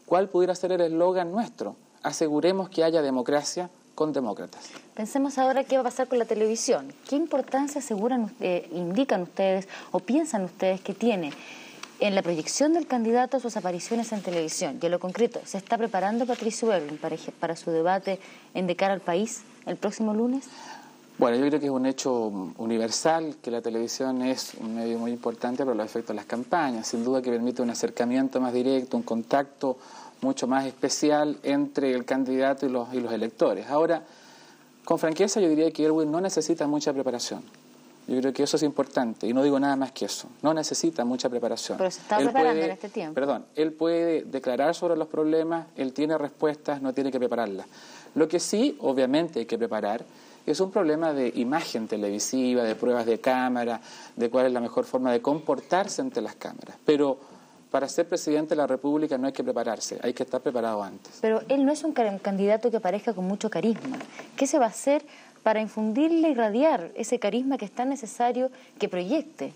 ¿cuál pudiera ser el eslogan nuestro? Aseguremos que haya democracia con demócratas. Pensemos ahora qué va a pasar con la televisión. ¿Qué importancia indican ustedes o piensan ustedes que tiene en la proyección del candidato sus apariciones en televisión? Y en lo concreto, ¿se está preparando Patricio Aylwin para su debate en De Cara al País el próximo lunes? Bueno, yo creo que es un hecho universal que la televisión es un medio muy importante para los efectos de las campañas. Sin duda que permite un acercamiento más directo, un contacto mucho más especial entre el candidato y los electores. Ahora, con franqueza yo diría que Aylwin no necesita mucha preparación. Yo creo que eso es importante y no digo nada más que eso. No necesita mucha preparación. Pero se está preparando en este tiempo. Perdón, él puede declarar sobre los problemas, él tiene respuestas, no tiene que prepararlas. Lo que sí, obviamente, hay que preparar es un problema de imagen televisiva, de pruebas de cámara, de cuál es la mejor forma de comportarse ante las cámaras. Pero para ser presidente de la República no hay que prepararse, hay que estar preparado antes. Pero él no es un candidato que aparezca con mucho carisma. ¿Qué se va a hacer para infundirle, irradiar ese carisma que es tan necesario que proyecte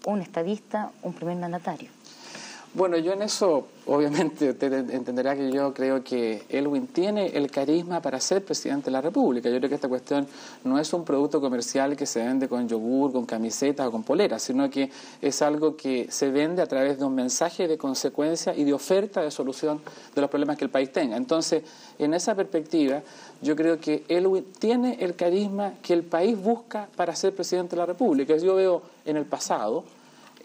un estadista, un primer mandatario? Bueno, yo en eso, obviamente, usted entenderá que yo creo que Elwin tiene el carisma para ser presidente de la República. Yo creo que esta cuestión no es un producto comercial que se vende con yogur, con camisetas o con poleras, sino que es algo que se vende a través de un mensaje de consecuencia y de oferta de solución de los problemas que el país tenga. Entonces, en esa perspectiva, yo creo que Elwin tiene el carisma que el país busca para ser presidente de la República. Yo veo en el pasado,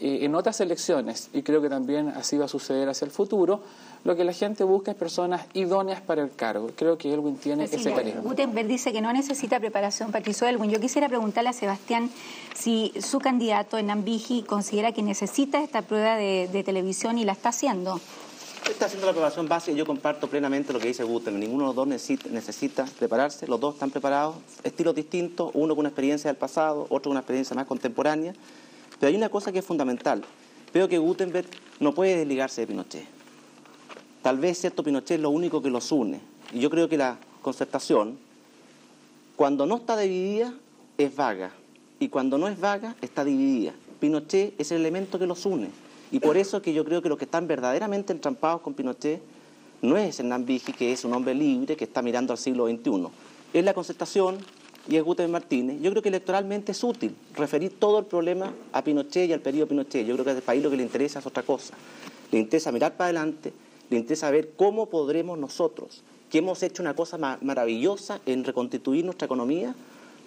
en otras elecciones, y creo que también así va a suceder hacia el futuro, lo que la gente busca es personas idóneas para el cargo. Creo que Elwin tiene ese carisma. Gutenberg dice que no necesita preparación, Patricio Elwin. Yo quisiera preguntarle a Sebastián si su candidato en Nambiji considera que necesita esta prueba de televisión y la está haciendo. Está haciendo la preparación básica y yo comparto plenamente lo que dice Gutenberg. Ninguno de los dos necesita prepararse, los dos están preparados, estilos distintos, uno con una experiencia del pasado, otro con una experiencia más contemporánea. Pero hay una cosa que es fundamental. Veo que Gutenberg no puede desligarse de Pinochet. Tal vez, cierto, Pinochet es lo único que los une. Y yo creo que la concertación, cuando no está dividida, es vaga. Y cuando no es vaga, está dividida. Pinochet es el elemento que los une. Y por eso que yo creo que los que están verdaderamente entrampados con Pinochet no es Hernán Vigi, que es un hombre libre, que está mirando al siglo XXI. Es la concertación y es Gutenberg Martínez. Yo creo que electoralmente es útil referir todo el problema a Pinochet y al periodo Pinochet. Yo creo que al país lo que le interesa es otra cosa. Le interesa mirar para adelante, le interesa ver cómo podremos nosotros, que hemos hecho una cosa maravillosa en reconstituir nuestra economía,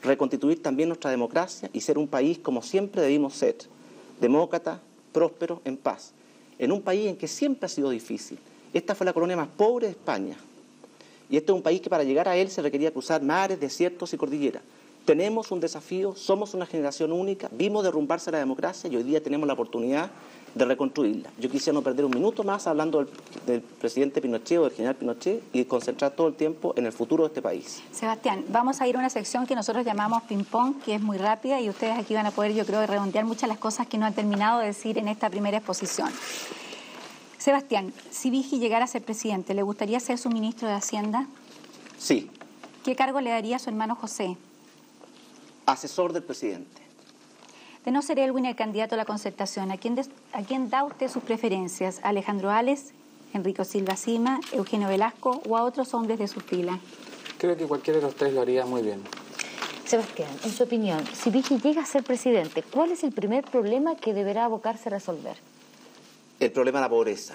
reconstituir también nuestra democracia y ser un país como siempre debimos ser, demócrata, próspero, en paz. En un país en que siempre ha sido difícil. Esta fue la colonia más pobre de España. Y este es un país que para llegar a él se requería cruzar mares, desiertos y cordilleras. Tenemos un desafío, somos una generación única, vimos derrumbarse la democracia y hoy día tenemos la oportunidad de reconstruirla. Yo quisiera no perder un minuto más hablando del presidente Pinochet o del general Pinochet y concentrar todo el tiempo en el futuro de este país. Sebastián, vamos a ir a una sección que nosotros llamamos ping-pong, que es muy rápida y ustedes aquí van a poder, yo creo, redondear muchas de las cosas que no han terminado de decir en esta primera exposición. Sebastián, si Vigi llegara a ser presidente, ¿le gustaría ser su ministro de Hacienda? Sí. ¿Qué cargo le daría a su hermano José? Asesor del presidente. De no ser Elwin el candidato a la concertación, ¿a quién da usted sus preferencias? ¿A Alejandro Ales, Enrico Silva Sima, Eugenio Velasco o a otros hombres de su fila? Creo que cualquiera de los tres lo haría muy bien. Sebastián, en su opinión, si Vigi llega a ser presidente, ¿cuál es el primer problema que deberá abocarse a resolver? El problema de la pobreza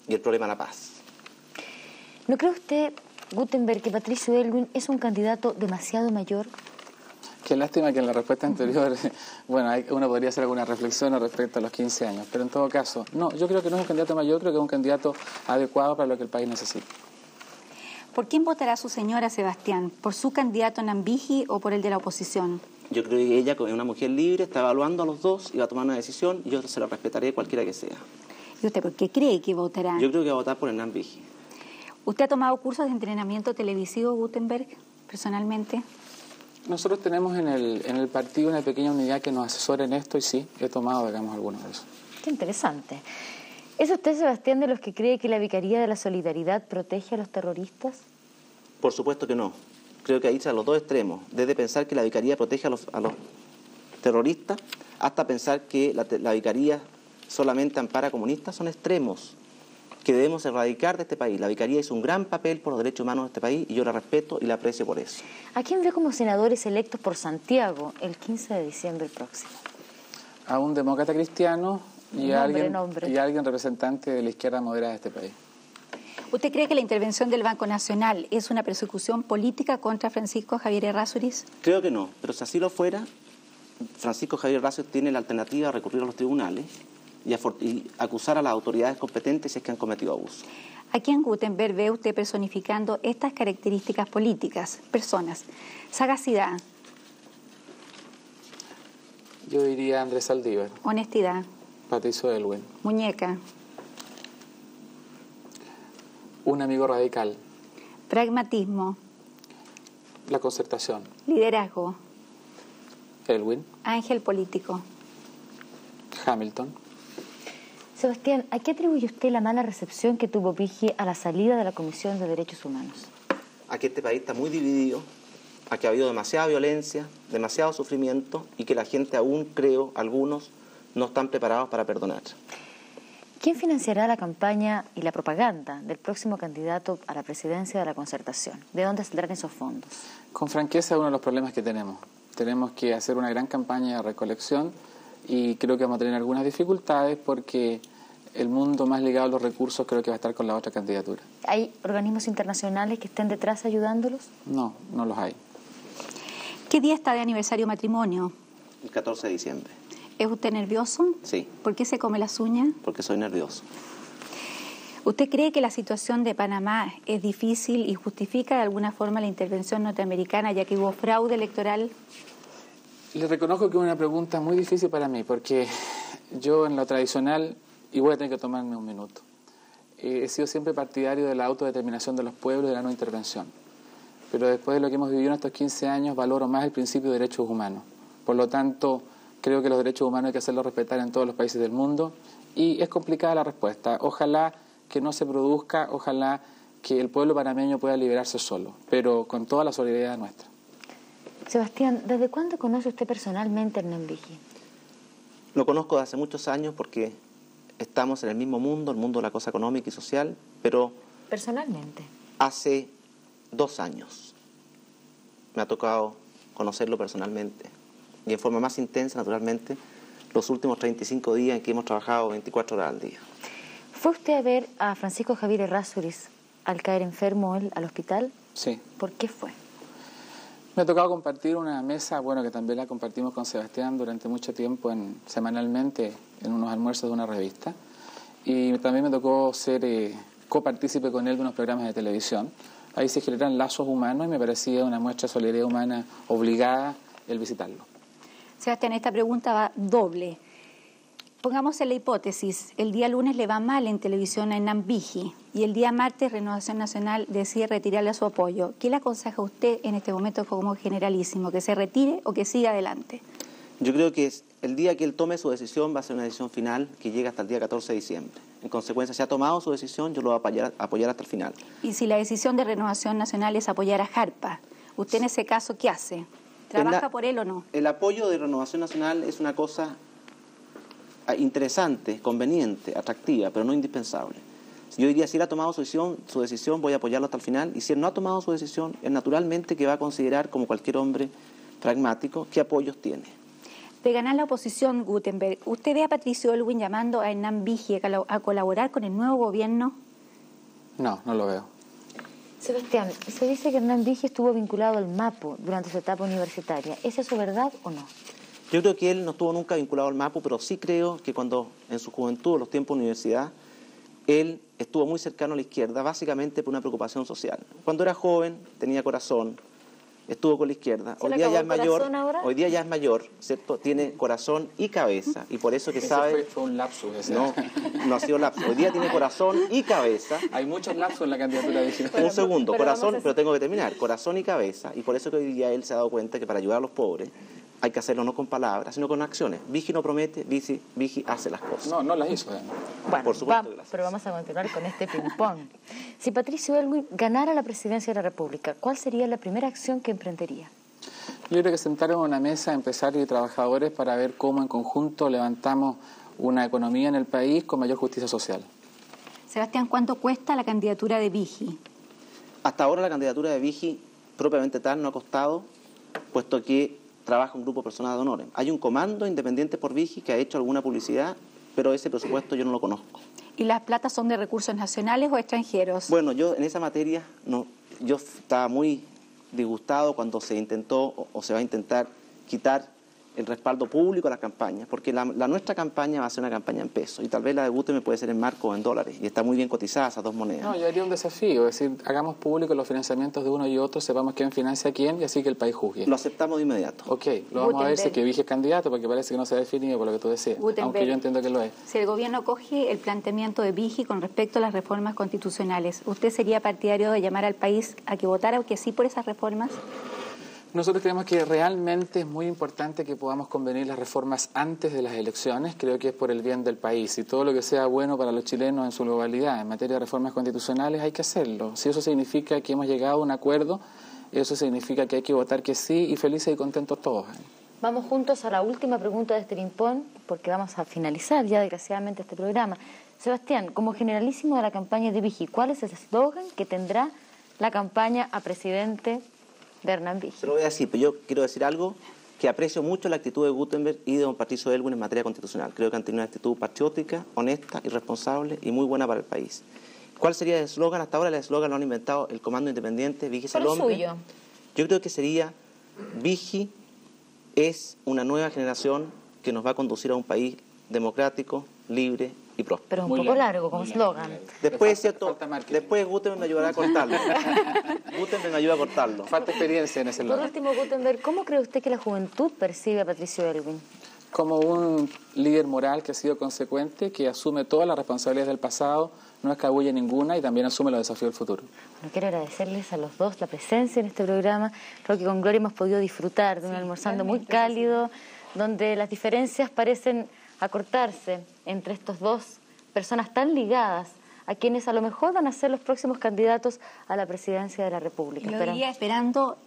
y el problema de la paz. ¿No cree usted, Gutenberg, que Patricio Elwin es un candidato demasiado mayor? Qué lástima que en la respuesta anterior, bueno, uno podría hacer alguna reflexión respecto a los 15 años, pero en todo caso, no, yo creo que no es un candidato mayor, creo que es un candidato adecuado para lo que el país necesita. ¿Por quién votará su señora, Sebastián? ¿Por su candidato Nambiji o por el de la oposición? Yo creo que ella, como una mujer libre, está evaluando a los dos y va a tomar una decisión y yo se la respetaré cualquiera que sea. ¿Y usted por qué cree que votará? Yo creo que va a votar por Hernán Vigi. ¿Usted ha tomado cursos de entrenamiento televisivo, Gutenberg, personalmente? Nosotros tenemos en el partido una pequeña unidad que nos asesora en esto y sí, he tomado, digamos, algunos de esos. Qué interesante. ¿Es usted, Sebastián, de los que cree que la Vicaría de la Solidaridad protege a los terroristas? Por supuesto que no. Creo que ahí están los dos extremos. Desde pensar que la Vicaría protege a los terroristas hasta pensar que la Vicaría solamente ampara a comunistas, son extremos que debemos erradicar de este país. La Vicaría hizo un gran papel por los derechos humanos de este país y yo la respeto y la aprecio por eso. ¿A quién ve como senadores electos por Santiago el 15 de diciembre próximo? A un demócrata cristiano y a alguien representante de la izquierda moderada de este país. ¿Usted cree que la intervención del Banco Nacional es una persecución política contra Francisco Javier Errázuriz? Creo que no, pero si así lo fuera, Francisco Javier Errázuriz tiene la alternativa de recurrir a los tribunales y acusar a las autoridades competentes si es que han cometido abuso. ¿A quién, Gutenberg, ve usted personificando estas características políticas? Personas. Sagacidad. Yo diría Andrés Saldívar. Honestidad. Patricio Elwin. Muñeca. Un amigo radical. Pragmatismo. La concertación. Liderazgo. Elwin. Ángel político. Hamilton. Sebastián, ¿a qué atribuye usted la mala recepción que tuvo Vigi a la salida de la Comisión de Derechos Humanos? A que este país está muy dividido, a que ha habido demasiada violencia, demasiado sufrimiento y que la gente aún, creo, algunos, no están preparados para perdonar. ¿Quién financiará la campaña y la propaganda del próximo candidato a la presidencia de la Concertación? ¿De dónde saldrán esos fondos? Con franqueza, uno de los problemas que tenemos. Tenemos que hacer una gran campaña de recolección y creo que vamos a tener algunas dificultades porque el mundo más ligado a los recursos creo que va a estar con la otra candidatura. ¿Hay organismos internacionales que estén detrás ayudándolos? No, no los hay. ¿Qué día está de aniversario matrimonio? El 14 de diciembre. ¿Es usted nervioso? Sí. ¿Por qué se come las uñas? Porque soy nervioso. ¿Usted cree que la situación de Panamá es difícil y justifica de alguna forma la intervención norteamericana, ya que hubo fraude electoral? Le reconozco que es una pregunta muy difícil para mí, porque yo en lo tradicional, y voy a tener que tomarme un minuto, he sido siempre partidario de la autodeterminación de los pueblos y de la no intervención. Pero después de lo que hemos vivido en estos 15 años, valoro más el principio de derechos humanos. Por lo tanto, creo que los derechos humanos hay que hacerlos respetar en todos los países del mundo, y es complicada la respuesta. Ojalá que no se produzca, ojalá que el pueblo panameño pueda liberarse solo, pero con toda la solidaridad nuestra. Sebastián, ¿desde cuándo conoce usted personalmente a Hernán Vigi? Lo conozco desde hace muchos años porque estamos en el mismo mundo, el mundo de la cosa económica y social, pero... ¿Personalmente? Hace 2 años me ha tocado conocerlo personalmente y en forma más intensa, naturalmente, los últimos 35 días en que hemos trabajado 24 horas al día. ¿Fue usted a ver a Francisco Javier Errázuriz al caer enfermo él al hospital? Sí. ¿Por qué fue? Me ha tocado compartir una mesa, bueno, que también la compartimos con Sebastián durante mucho tiempo, semanalmente, en unos almuerzos de una revista. Y también me tocó ser copartícipe con él de unos programas de televisión. Ahí se generan lazos humanos y me parecía una muestra de solidaridad humana obligada el visitarlo. Sebastián, esta pregunta va doble. Pongamos en la hipótesis, el día lunes le va mal en televisión a Hernán Vigi y el día martes Renovación Nacional decide retirarle su apoyo. ¿Qué le aconseja a usted en este momento como generalísimo? ¿Que se retire o que siga adelante? Yo creo que el día que él tome su decisión va a ser una decisión final que llega hasta el día 14 de diciembre. En consecuencia, si ha tomado su decisión, yo lo voy a apoyar hasta el final. Y si la decisión de Renovación Nacional es apoyar a Jarpa, ¿usted en ese caso qué hace? ¿Trabaja por él o no? El apoyo de Renovación Nacional es una cosa interesante, conveniente, atractiva, pero no indispensable. Yo diría, si él ha tomado su decisión, voy a apoyarlo hasta el final, y si él no ha tomado su decisión, él naturalmente que va a considerar, como cualquier hombre pragmático, qué apoyos tiene. De ganar la oposición, Gutenberg, ¿usted ve a Patricio Aylwin llamando a Hernán Vigi a colaborar con el nuevo gobierno? No, no lo veo. Sebastián, se dice que Hernán Vigi estuvo vinculado al MAPO durante su etapa universitaria. ¿Es eso verdad o no? Yo creo que él no estuvo nunca vinculado al MAPO, pero sí creo que cuando en su juventud, en los tiempos de universidad, él estuvo muy cercano a la izquierda, básicamente por una preocupación social. Cuando era joven, tenía corazón, estuvo con la izquierda. Hoy día ya es mayor, ¿cierto? Tiene corazón y cabeza, y por eso que sabe... Fue un lapsus. No ha sido lapsus. Hoy día tiene corazón y cabeza. Hay muchos lapsus en la candidatura de Un segundo, corazón, pero tengo que terminar. Corazón y cabeza, y por eso que hoy día él se ha dado cuenta que para ayudar a los pobres hay que hacerlo no con palabras, sino con acciones. Vigi no promete, Vigi hace las cosas. No las hizo. Bueno, por supuesto que las pero vamos a continuar con este ping-pong. Si Patricio Aylwin ganara la presidencia de la República, ¿cuál sería la primera acción que emprendería? Yo creo que sentarnos en una mesa, empresarios y trabajadores, para ver cómo en conjunto levantamos una economía en el país con mayor justicia social. Sebastián, ¿cuánto cuesta la candidatura de Vigi? Hasta ahora la candidatura de Vigi, propiamente tal, no ha costado, puesto que trabaja un grupo de personas de honores. Hay un comando independiente por Vigi que ha hecho alguna publicidad, pero ese presupuesto yo no lo conozco. ¿Y las platas son de recursos nacionales o extranjeros? Bueno, yo en esa materia, yo estaba muy disgustado cuando se intentó o se va a intentar quitar el respaldo público a las campañas, porque la nuestra campaña va a ser una campaña en pesos, y tal vez la de Gutenberg puede ser en marcos o en dólares, y está muy bien cotizada esas dos monedas. No, yo haría un desafío, es decir, hagamos públicos los financiamientos de uno y otro, sepamos quién financia a quién, y así que el país juzgue. Lo aceptamos de inmediato. Ok, lo vamos a ver si que Vigi es candidato, porque parece que no se ha definido por lo que tú decías, aunque yo entiendo que lo es. Si el gobierno coge el planteamiento de Vigi con respecto a las reformas constitucionales, ¿usted sería partidario de llamar al país a que votara o que sí por esas reformas? Nosotros creemos que realmente es muy importante que podamos convenir las reformas antes de las elecciones. Creo que es por el bien del país, y todo lo que sea bueno para los chilenos en su globalidad en materia de reformas constitucionales hay que hacerlo. Si eso significa que hemos llegado a un acuerdo, eso significa que hay que votar que sí, y felices y contentos todos. Vamos juntos a la última pregunta de este ping-pong, porque vamos a finalizar ya desgraciadamente este programa. Sebastián, como generalísimo de la campaña de Vigí, ¿cuál es el eslogan que tendrá la campaña a presidente de Hernán Vigí? Se lo voy a decir, pero yo quiero decir algo, que aprecio mucho la actitud de Gutenberg y de don Patricio Aylwin en materia constitucional. Creo que han tenido una actitud patriótica, honesta y responsable y muy buena para el país. ¿Cuál sería el eslogan? Hasta ahora el eslogan lo han inventado el Comando Independiente, Vigí es el hombre. Suyo. Yo creo que sería Vigí es una nueva generación que nos va a conducir a un país democrático, libre y próspero. Pero un poco largo como eslogan. Después, ¿cierto? Después Gutenberg me ayudará a cortarlo. Gutenberg me ayuda a cortarlo. Falta experiencia en ese Por lado. último, Gutenberg, ¿cómo cree usted que la juventud percibe a Patricio Aylwin? Como un líder moral que ha sido consecuente, que asume todas las responsabilidades del pasado, no escabulle ninguna y también asume los desafíos del futuro. Bueno, quiero agradecerles a los dos la presencia en este programa. Creo que con Gloria hemos podido disfrutar de un almorzando muy cálido, donde las diferencias parecen acortarse entre estos dos personas tan ligadas a quienes a lo mejor van a ser los próximos candidatos a la presidencia de la República. Yo diría esperando,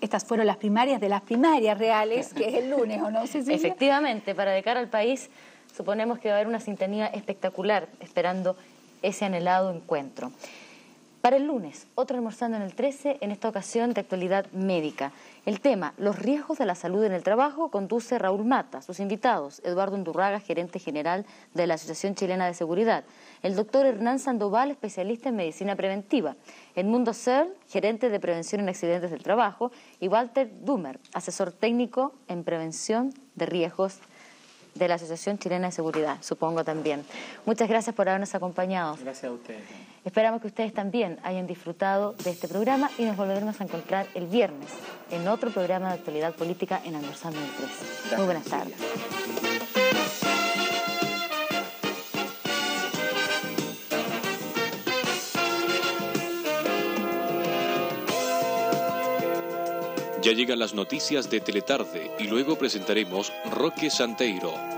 estas fueron las primarias de las primarias reales, que es el lunes, ¿o no, Cecilia? Efectivamente, para de cara al país suponemos que va a haber una sintonía espectacular esperando ese anhelado encuentro. Para el lunes, otro almorzando en el 13, en esta ocasión de actualidad médica. El tema, los riesgos de la salud en el trabajo, conduce Raúl Mata. Sus invitados, Eduardo Undurraga, gerente general de la Asociación Chilena de Seguridad. El doctor Hernán Sandoval, especialista en medicina preventiva. Edmundo Searle, gerente de prevención en accidentes del trabajo. Y Walter Dumer, asesor técnico en prevención de riesgos de la Asociación Chilena de Seguridad, supongo también. Muchas gracias por habernos acompañado. Gracias a ustedes. Esperamos que ustedes también hayan disfrutado de este programa y nos volveremos a encontrar el viernes en otro programa de actualidad política en Almorzando en el 13. Muy buenas tardes. Ya llegan las noticias de Teletarde y luego presentaremos Roque Santeiro.